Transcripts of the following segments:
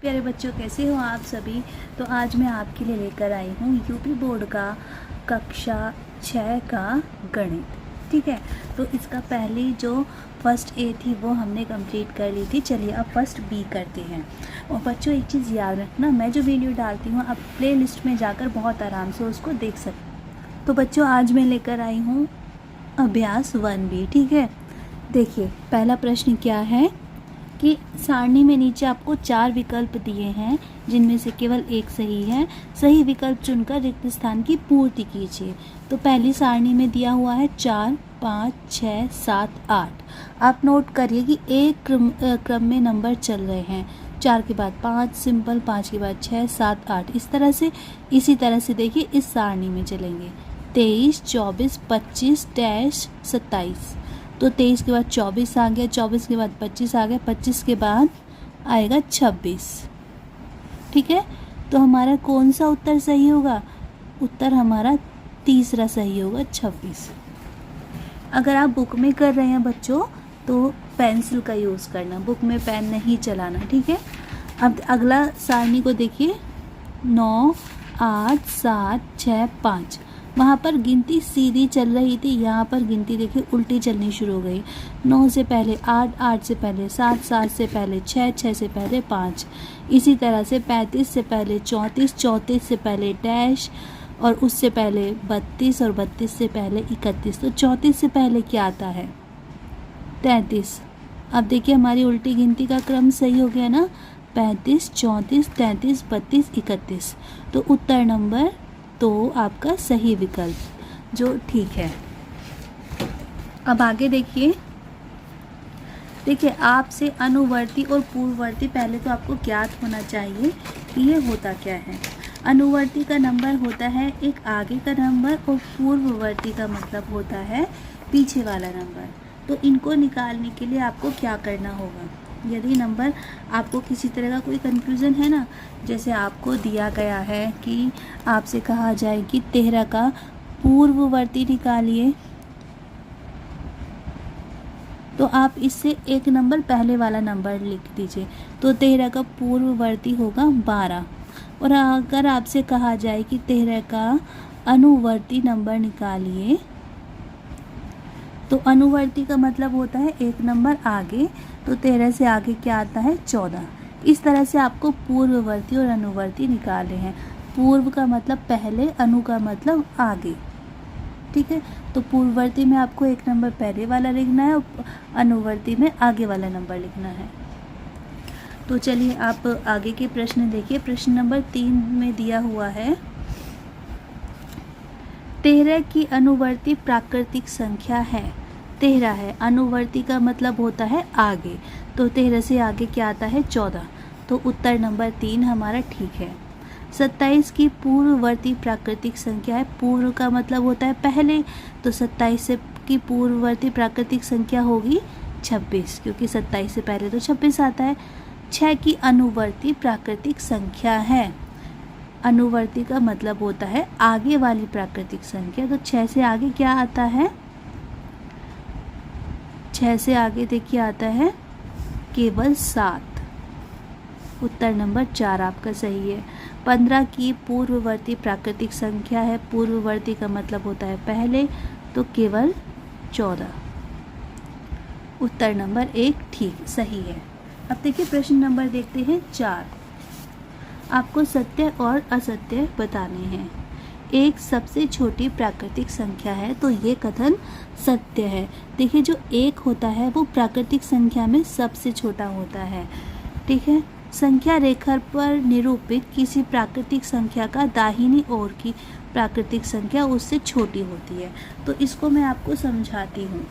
प्यारे बच्चों, कैसे हो आप सभी। तो आज मैं आपके लिए लेकर आई हूँ यूपी बोर्ड का कक्षा 6 का गणित। ठीक है, तो इसका पहली जो फर्स्ट ए थी वो हमने कंप्लीट कर ली थी। चलिए अब फर्स्ट बी करते हैं। और बच्चों एक चीज़ याद रखना, मैं जो वीडियो डालती हूँ आप प्ले लिस्ट में जाकर बहुत आराम से उसको देख सकते। तो बच्चों आज मैं लेकर आई हूँ अभ्यास 1B। ठीक है, देखिए पहला प्रश्न क्या है कि सारणी में नीचे आपको 4 विकल्प दिए हैं जिनमें से केवल एक सही है। सही विकल्प चुनकर रिक्त स्थान की पूर्ति कीजिए। तो पहली सारणी में दिया हुआ है 4, 5, 6, 7, 8। आप नोट करिए कि एक क्रम में नंबर चल रहे हैं। 4 के बाद 5 सिंपल, 5 के बाद 6, 7, 8 इस तरह से। इसी तरह से देखिए इस सारणी में चलेंगे 23, 24, 25 डैश 27। तो 23 के बाद 24 आ गया, 24 के बाद 25 आ गया, 25 के बाद आएगा 26। ठीक है, तो हमारा कौन सा उत्तर सही होगा? उत्तर हमारा तीसरा सही होगा, 26। अगर आप बुक में कर रहे हैं बच्चों तो पेंसिल का यूज़ करना, बुक में पेन नहीं चलाना। ठीक है, अब अगला सारणी को देखिए 9, 8, 7, 6, 5। वहाँ पर गिनती सीधी चल रही थी, यहाँ पर गिनती देखिए उल्टी चलनी शुरू हो गई। 9 से पहले 8, 8 से पहले 7, 7 से पहले 6, 6 से पहले 5। इसी तरह से 35 से पहले 34, 34 से पहले डैश और उससे पहले 32 और 32 से पहले 31। तो 34 से पहले क्या आता है? 33। अब देखिए हमारी उल्टी गिनती का क्रम सही हो गया ना, 35, 34, 33, 32, 31। तो उत्तर नंबर 2 आपका सही विकल्प जो ठीक है। अब आगे देखिए आपसे अनुवर्ती और पूर्ववर्ती पहले तो आपको ज्ञात होना चाहिए कि ये होता क्या है। अनुवर्ती का नंबर होता है एक आगे का नंबर और पूर्ववर्ती का मतलब होता है पीछे वाला नंबर। तो इनको निकालने के लिए आपको क्या करना होगा? यदि नंबर आपको किसी तरह का कोई कन्फ्यूज़न है ना, जैसे आपको दिया गया है कि आपसे कहा जाए कि 13 का पूर्ववर्ती निकालिए, तो आप इससे एक नंबर पहले वाला नंबर लिख दीजिए। तो 13 का पूर्ववर्ती होगा 12। और अगर आपसे कहा जाए कि 13 का अनुवर्ती नंबर निकालिए, तो अनुवर्ती का मतलब होता है एक नंबर आगे। तो 13 से आगे क्या आता है? 14। इस तरह से आपको पूर्ववर्ती और अनुवर्ती निकाले हैं। पूर्व का मतलब पहले, अनु का मतलब आगे। ठीक है, तो पूर्ववर्ती में आपको एक नंबर पहले वाला लिखना है और अनुवर्ती में आगे वाला नंबर लिखना है। तो चलिए आप आगे के प्रश्न देखिए। प्रश्न नंबर 3 में दिया हुआ है 13 की अनुवर्ती प्राकृतिक संख्या है। 13 है, अनुवर्ती का मतलब होता है आगे। तो 13 से आगे क्या आता है? 14। तो उत्तर नंबर 3 हमारा ठीक है। 27 की पूर्ववर्ती प्राकृतिक संख्या है। पूर्व का मतलब होता है पहले, तो 27 से की पूर्ववर्ती प्राकृतिक संख्या होगी 26, क्योंकि 27 से पहले तो 26 आता है। 6 की अनुवर्ती प्राकृतिक संख्या है। अनुवर्ती का मतलब होता है आगे वाली प्राकृतिक संख्या। तो 6 से आगे क्या आता है? 6 से आगे देखिए आता है केवल 7। उत्तर नंबर 4 आपका सही है। 15 की पूर्ववर्ती प्राकृतिक संख्या है। पूर्ववर्ती का मतलब होता है पहले, तो केवल 14। उत्तर नंबर 1 ठीक सही है। अब देखिए प्रश्न नंबर देखते हैं 4। आपको सत्य और असत्य बताने हैं। एक सबसे छोटी प्राकृतिक संख्या है, तो ये कथन सत्य है। देखिए जो एक होता है वो प्राकृतिक संख्या में सबसे छोटा होता है। ठीक है, संख्या रेखा पर निरूपित किसी प्राकृतिक संख्या का दाहिनी ओर की प्राकृतिक संख्या उससे छोटी होती है। तो इसको मैं आपको समझाती हूँ।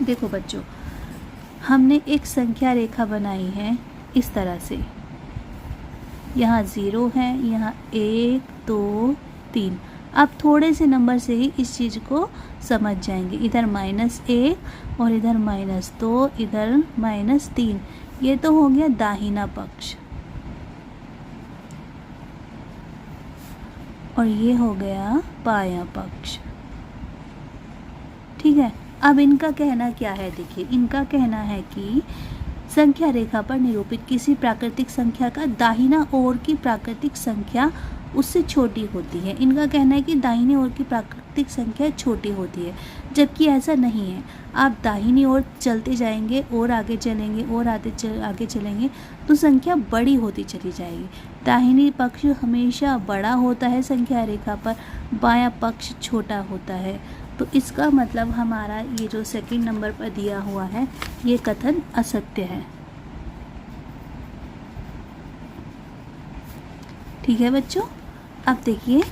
देखो बच्चों, हमने एक संख्या रेखा बनाई है इस तरह से। यहाँ 0 है, यहाँ 1, 2, 3। अब थोड़े से नंबर से ही इस चीज़ को समझ जाएंगे। इधर -1 और इधर -2, इधर -3। ये तो हो गया दाहिना पक्ष और ये हो गया बायां पक्ष। ठीक है, अब इनका कहना क्या है? देखिए इनका कहना है कि संख्या रेखा पर निरूपित किसी प्राकृतिक संख्या का दाहिना ओर की प्राकृतिक संख्या उससे छोटी होती है। इनका कहना है कि दाहिनी ओर की प्राकृतिक संख्या छोटी होती है, जबकि ऐसा नहीं है। आप दाहिनी ओर चलते जाएंगे और आगे चलेंगे और आगे चलेंगे तो संख्या बड़ी होती चली जाएगी। दाहिनी पक्ष हमेशा बड़ा होता है संख्या रेखा पर, बायां पक्ष छोटा होता है। तो इसका मतलब हमारा ये जो सेकंड नंबर पर दिया हुआ है ये कथन असत्य है। ठीक है बच्चों, अब देखिए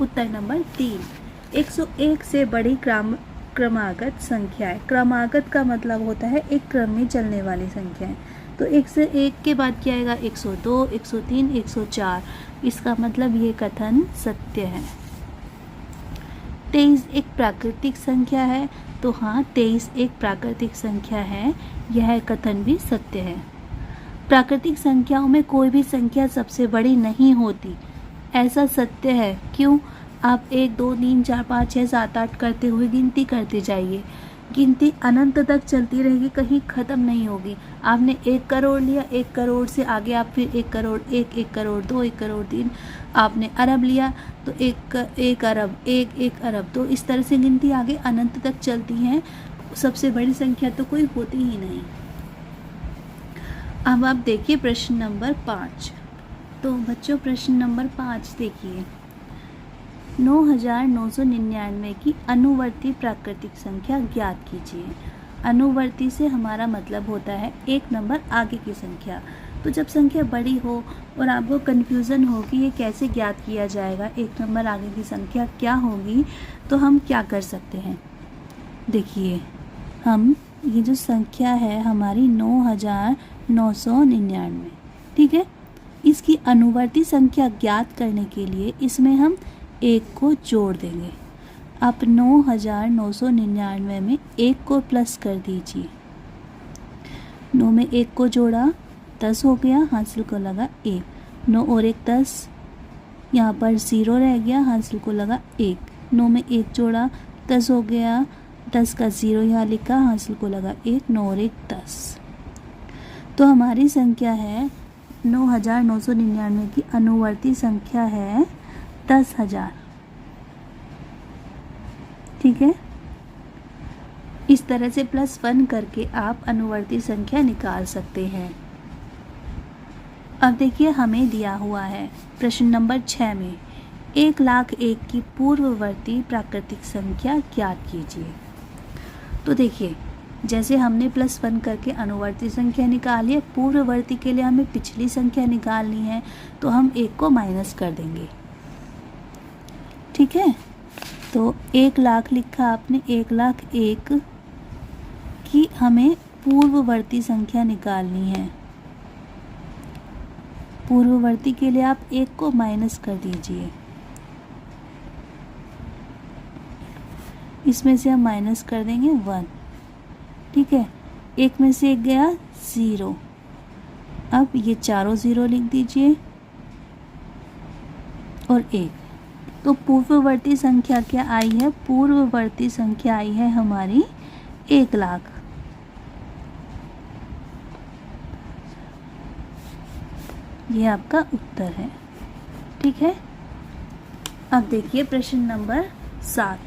उत्तर नंबर 3, 101 से बड़ी क्रमागत संख्याएं। क्रमागत का मतलब होता है एक क्रम में चलने वाली संख्याएं। तो 101 के बाद क्या आएगा? 102, 103, 104। इसका मतलब ये कथन सत्य है। 23 एक प्राकृतिक संख्या है, तो हाँ 23 एक प्राकृतिक संख्या है, यह कथन भी सत्य है। प्राकृतिक संख्याओं में कोई भी संख्या सबसे बड़ी नहीं होती, ऐसा सत्य है। क्यों? आप 1 2 3 4 5 6 7 8 करते हुए गिनती करते जाइए, गिनती अनंत तक चलती रहेगी, कहीं ख़त्म नहीं होगी। आपने 1 करोड़ लिया, 1 करोड़ से आगे आप फिर 1 करोड़ 1, 1 करोड़ 2, 1 करोड़ 3, आपने अरब लिया तो 1 अरब 1, 1 अरब, तो इस तरह से गिनती आगे अनंत तक चलती है। सबसे बड़ी संख्या तो कोई होती ही नहीं। अब आप देखिए प्रश्न नंबर 5। तो बच्चों प्रश्न नंबर 5 देखिए, 9999 की अनुवर्ती प्राकृतिक संख्या ज्ञात कीजिए। अनुवर्ती से हमारा मतलब होता है एक नंबर आगे की संख्या। तो जब संख्या बड़ी हो और आपको कन्फ्यूज़न हो कि ये कैसे ज्ञात किया जाएगा, एक नंबर आगे की संख्या क्या होगी, तो हम क्या कर सकते हैं? देखिए, हम ये जो संख्या है हमारी 9999, ठीक है, इसकी अनुवर्ती संख्या ज्ञात करने के लिए इसमें हम 1 को जोड़ देंगे। आप 9999 में 1 को प्लस कर दीजिए। 9 में 1 को जोड़ा 10 हो गया, हासिल को लगा 1। 9 और 1 10, यहाँ पर 0 रह गया, हासिल को लगा 1। 9 में 1 जोड़ा 10 हो गया, 10 का 0 यहाँ लिखा, हासिल को लगा 1। 9 और 1 10। तो हमारी संख्या है 9999 की अनुवर्ती संख्या है 10,000। ठीक है, इस तरह से +1 करके आप अनुवर्ती संख्या निकाल सकते हैं। अब देखिए हमें दिया हुआ है प्रश्न नंबर 6 में 1,01,000 की पूर्ववर्ती प्राकृतिक संख्या ज्ञात कीजिए। तो देखिए, जैसे हमने +1 करके अनुवर्ती संख्या निकाली है, पूर्ववर्ती के लिए हमें पिछली संख्या निकालनी है, तो हम 1 को माइनस कर देंगे। ठीक है, तो 1,00,000 लिखा आपने, 1,01,000 की हमें पूर्ववर्ती संख्या निकालनी है। पूर्ववर्ती के लिए आप 1 को माइनस कर दीजिए। इसमें से हम माइनस कर देंगे 1। ठीक है, 1 में से 1 गया 0। अब ये चारों 0 लिख दीजिए और 1। तो पूर्ववर्ती संख्या क्या आई है? पूर्ववर्ती संख्या आई है हमारी 1,00,000। ये आपका उत्तर है। ठीक है, अब देखिए प्रश्न नंबर 7।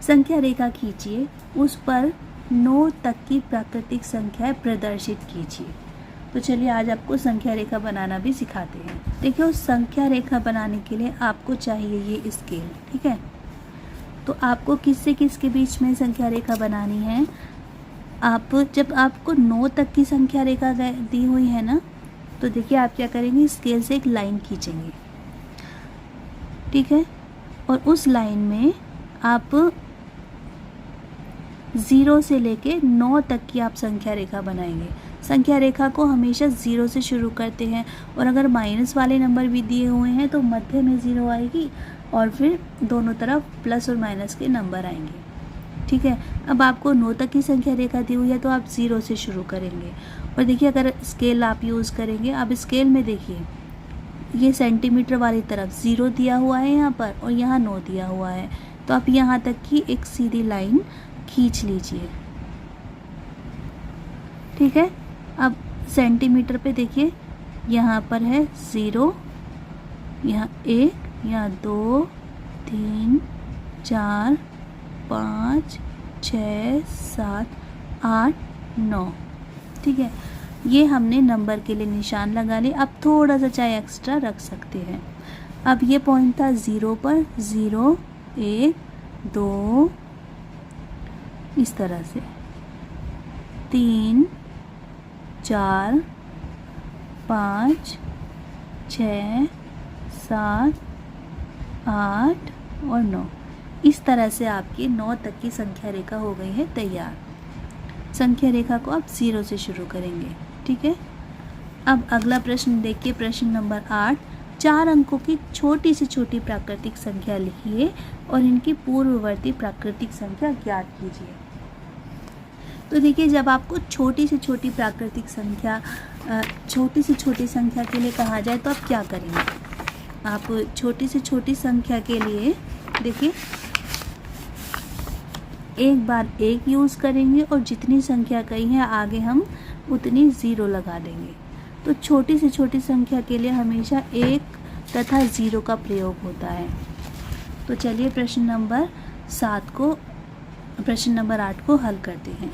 संख्या रेखा खींचिए, उस पर 9 तक की प्राकृतिक संख्या प्रदर्शित कीजिए। तो चलिए आज आपको संख्या रेखा बनाना भी सिखाते हैं। देखिए, उस संख्या रेखा बनाने के लिए आपको चाहिए ये स्केल। ठीक है, तो आपको किस से किस के बीच में संख्या रेखा बनानी है? आप जब आपको 9 तक की संख्या रेखा दी हुई है ना, तो देखिए आप क्या करेंगे, स्केल से एक लाइन खींचेंगे। ठीक है, और उस लाइन में आप 0 से लेके 9 तक की आप संख्या रेखा बनाएंगे। संख्या रेखा को हमेशा 0 से शुरू करते हैं, और अगर माइनस वाले नंबर भी दिए हुए हैं तो मध्य में 0 आएगी और फिर दोनों तरफ प्लस और माइनस के नंबर आएंगे। ठीक है, अब आपको 9 तक की संख्या रेखा दी हुई है तो आप 0 से शुरू करेंगे। और देखिए, अगर स्केल आप यूज़ करेंगे, आप स्केल में देखिए ये सेंटीमीटर वाली तरफ 0 दिया हुआ है यहाँ पर, और यहाँ 9 दिया हुआ है, तो आप यहाँ तक की एक सीधी लाइन खींच लीजिए। ठीक है, अब सेंटीमीटर पे देखिए, यहाँ पर है 0, यहाँ 1, यहाँ 2, 3, 4, 5, 6, 7, 8, 9। ठीक है, ये हमने नंबर के लिए निशान लगा लिए। अब थोड़ा सा चाहे एक्स्ट्रा रख सकते हैं। अब ये पॉइंट था 0 पर, 0, 1, 2, इस तरह से 3, 4, 5, 6, 7, 8 और 9। इस तरह से आपकी 9 तक की संख्या रेखा हो गई है तैयार। संख्या रेखा को आप 0 से शुरू करेंगे। ठीक है, अब अगला प्रश्न देखिए, प्रश्न नंबर 8। 4 अंकों की छोटी से छोटी प्राकृतिक संख्या लिखिए और इनकी पूर्ववर्ती प्राकृतिक संख्या ज्ञात कीजिए। तो देखिए, जब आपको छोटी से छोटी प्राकृतिक संख्या छोटी से छोटी संख्या के लिए कहा जाए तो आप क्या करेंगे? आप छोटी से छोटी संख्या के लिए देखिए, एक बार 1 यूज़ करेंगे और जितनी संख्या कही है आगे हम उतनी 0 लगा देंगे। तो छोटी से छोटी संख्या के लिए हमेशा 1 तथा 0 का प्रयोग होता है। तो चलिए प्रश्न नंबर 8 को हल करते हैं।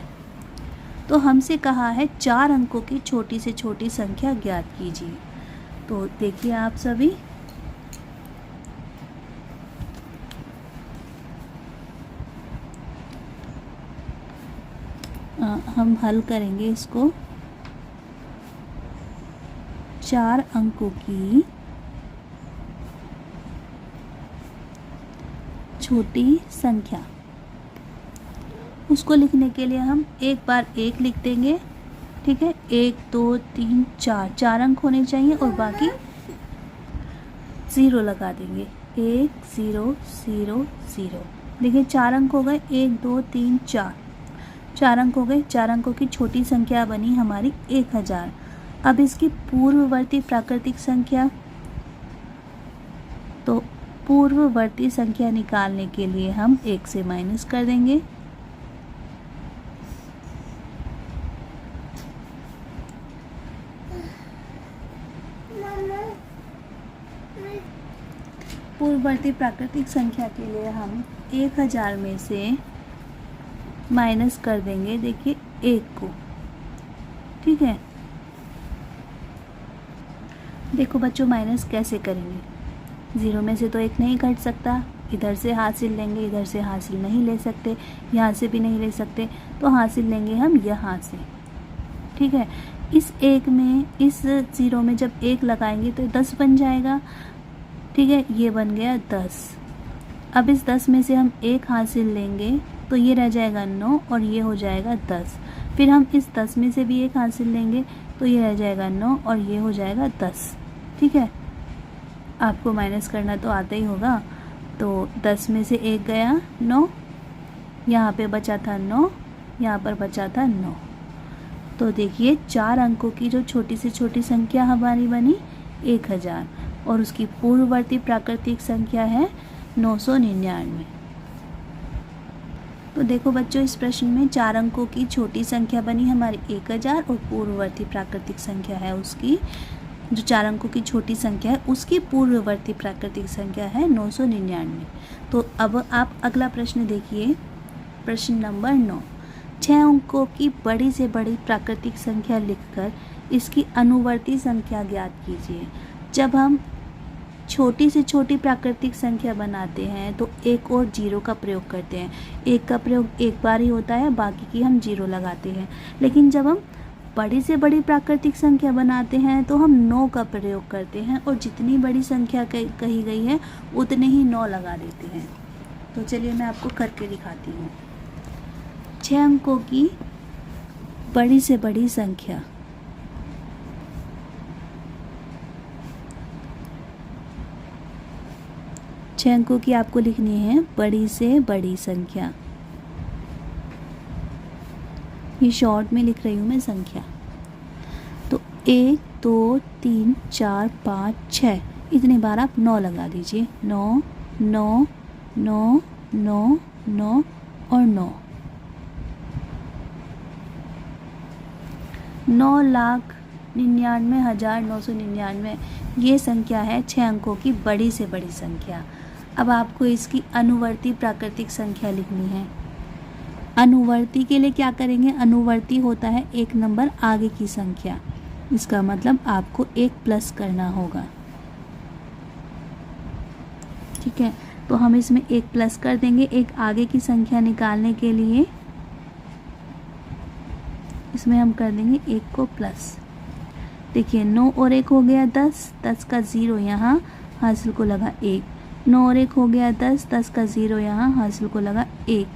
तो हमसे कहा है 4 अंकों की छोटी से छोटी संख्या ज्ञात कीजिए। तो देखिए आप सभी, हम हल करेंगे इसको। 4 अंकों की छोटी संख्या, उसको लिखने के लिए हम एक बार 1 लिख देंगे। ठीक है, 1, 2, 3, 4 अंक होने चाहिए और बाकी 0 लगा देंगे। 1, 0, 0, 0। देखिए 4 अंक हो गए, 1, 2, 3, 4 अंक हो गए। 4 अंकों की छोटी संख्या बनी हमारी 1000। अब इसकी पूर्ववर्ती प्राकृतिक संख्या, तो पूर्ववर्ती संख्या निकालने के लिए हम 1 से माइनस कर देंगे। पूर्ववर्ती प्राकृतिक संख्या के लिए हम 1000 में से माइनस कर देंगे, देखिए 1 को। ठीक है, देखो बच्चों माइनस कैसे करेंगे? 0 में से तो 1 नहीं घट सकता, इधर से हासिल लेंगे, इधर से हासिल नहीं ले सकते, यहाँ से भी नहीं ले सकते, तो हासिल लेंगे हम यहाँ से। ठीक है, इस 1 में, इस 0 में जब 1 लगाएंगे तो 10 बन जाएगा। ठीक है, ये बन गया 10। अब इस 10 में से हम 1 हासिल लेंगे तो ये रह जाएगा 9 और ये हो जाएगा 10। फिर हम इस 10 में से भी 1 हासिल लेंगे तो ये रह जाएगा 9 और ये हो जाएगा 10। ठीक है, आपको माइनस करना तो आता ही होगा। तो 10 में से 1 गया 9, यहाँ पे बचा था 9, यहाँ पर बचा था 9। तो देखिए 4 अंकों की जो छोटी से छोटी संख्या हमारी बनी 1000 और उसकी पूर्ववर्ती प्राकृतिक संख्या है 999। तो देखो बच्चों, इस प्रश्न में 4 अंकों की छोटी संख्या बनी हमारी 1000 और पूर्ववर्ती प्राकृतिक संख्या है उसकी, जो 4 अंकों की छोटी संख्या है उसकी पूर्ववर्ती प्राकृतिक संख्या है 999। तो अब आप अगला प्रश्न देखिए, प्रश्न नंबर 9। 6 अंकों की बड़ी से बड़ी प्राकृतिक संख्या लिखकर इसकी अनुवर्ती संख्या ज्ञात कीजिए। जब हम छोटी से छोटी प्राकृतिक संख्या बनाते हैं तो 1 और 0 का प्रयोग करते हैं। 1 का प्रयोग एक बार ही होता है, बाकी की हम 0 लगाते हैं। लेकिन जब हम बड़ी से बड़ी प्राकृतिक संख्या बनाते हैं तो हम 9 का प्रयोग करते हैं और जितनी बड़ी संख्या कही गई है उतने ही 9 लगा देते हैं। तो चलिए मैं आपको करके दिखाती हूँ। 6 अंकों की बड़ी से बड़ी संख्या, छह अंकों की आपको लिखनी है बड़ी से बड़ी संख्या। ये शॉर्ट में लिख रही हूँ मैं संख्या। तो 1, 2, 3, 4, 5, 6 इतने बार आप 9 लगा दीजिए। 9, 9, 9, 9, 9 और 9। 99,999 ये संख्या है 6 अंकों की बड़ी से बड़ी संख्या। अब आपको इसकी अनुवर्ती प्राकृतिक संख्या लिखनी है। अनुवर्ती के लिए क्या करेंगे, अनुवर्ती होता है एक नंबर आगे की संख्या, इसका मतलब आपको एक प्लस करना होगा। ठीक है, तो हम इसमें एक प्लस कर देंगे एक आगे की संख्या निकालने के लिए। इसमें हम कर देंगे एक को प्लस। देखिए 9 और 1 हो गया 10, 10 का 0 यहाँ हासिल को लगा 1। 9 और 1 हो गया 10, 10 का 0 यहाँ हासिल को लगा 1।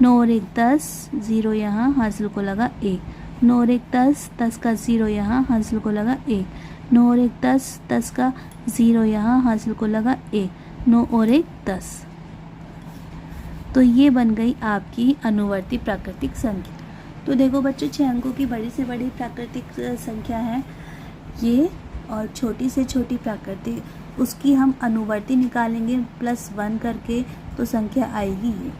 9 और 1 10, 0 यहाँ हासिल को लगा 1। 9 और 1 10, 10 का 0 यहाँ हासिल को लगा 1। 9 और 1 10, 10 का 0 यहाँ हासिल को लगा 1। 9 और 1 10। तो ये बन गई आपकी अनुवर्ती प्राकृतिक संख्या। तो देखो बच्चों, 6 अंकों की बड़ी से बड़ी प्राकृतिक संख्या है ये, और छोटी से छोटी प्राकृतिक, उसकी हम अनुवर्ती निकालेंगे +1 करके, तो संख्या आएगी ये।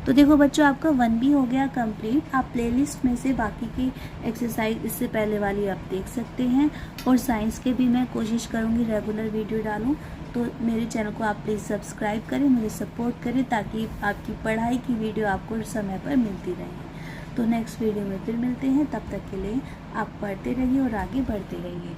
तो देखो बच्चों, आपका 1 भी हो गया कंप्लीट। आप प्लेलिस्ट में से बाकी की एक्सरसाइज इससे पहले वाली आप देख सकते हैं, और साइंस के भी मैं कोशिश करूँगी रेगुलर वीडियो डालूँ। तो मेरे चैनल को आप प्लीज़ सब्सक्राइब करें, मुझे सपोर्ट करें, ताकि आपकी पढ़ाई की वीडियो आपको समय पर मिलती रहे। तो नेक्स्ट वीडियो में फिर मिलते हैं, तब तक के लिए आप पढ़ते रहिए और आगे बढ़ते रहिए।